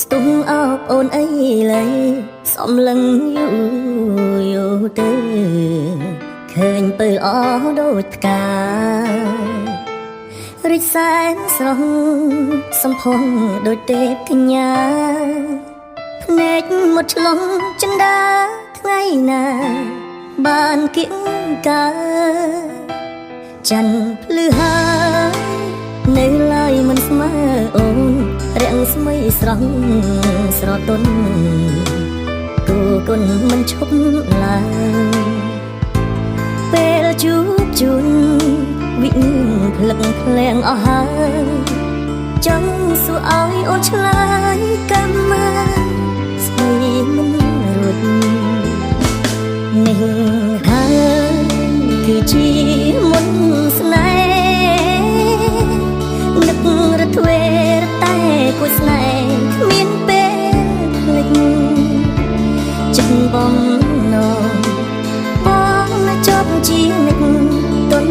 ស្ទុំអោបអូនអីឡើយសំលឹងយូរទៅឃើញពើអដូចផ្ការិចសែនស្រស់សំផស្សដូចទេពកញ្ញាភ្នែកមុតឆ្លងចិន្តាថ្ងៃណាបានគៀងកាច័ន្ទភ្លឺហើយនៅឡើយមិនស្មើអូនរាំងស្មីស្រស់ស្រទន់គូគុណមិនឈប់ឡើយពេលជួបជុនវិញភ្លឹកភ្លៀងអស់ហើយចង់សួរឲ្យអូនឆ្លើយកម្មមាស្មីមិនរួចនេះហើយគឺជាមុនស្នេហ៍នឹករទ្វេរតែគួយស្នេហ៍គ្មានពេលភ្លេចចិត្តបំណងបងនៅជាប់ជានិចទុន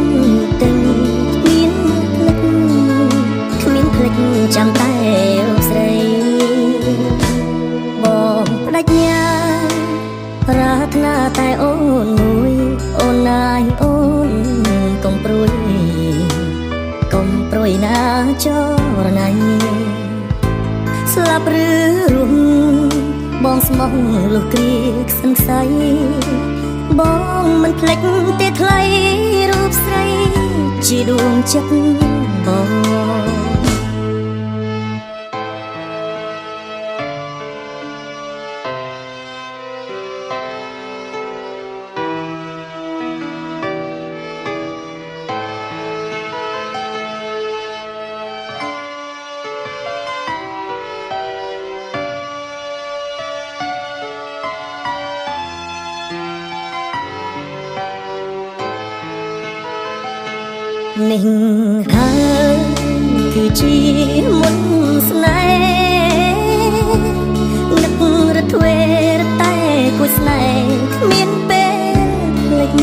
ទឹងគ្មានភ្លេចចាំតែស្រីបងបដិញ្ញាប្រាថ្នាតែអូនមួយអូនណាយអូនកុំព្រួយណាចរណៃស្លាប់ឬរស់បងស្មោះលុះគ្រាខ្សឹងខ្សៃបងមិនភ្លេចទេថ្លៃរូបស្រីជាដួងចិត្តបងនេះហើយគឺជាមុនស្នេហ៍នឹករទ្វេរតែគួយស្នេហ៍គ្មានពេលភ្លេច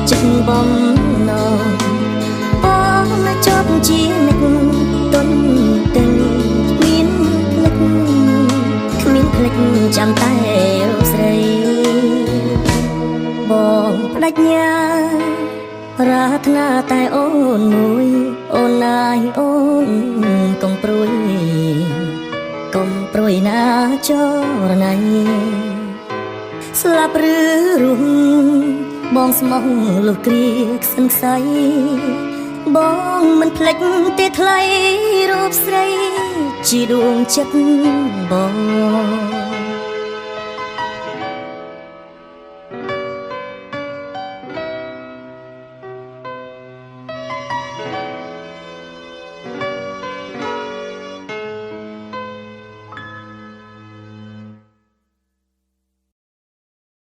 ចិត្តបំណងបងនៅជាប់ជានិចទុនទឹងគ្មានភ្លេចចាំតែរូបស្រីបងបដិញ្ញាប្រាថ្នាតែអូនមួយអូនណាយអូនកុំព្រួយណាចរណៃស្លាប់ឬរស់បងស្មោះលុះគ្រាខ្សឹងខ្សៃបងមិនភ្លេចទេថ្លៃរូបស្រីជាដួងចិត្តបង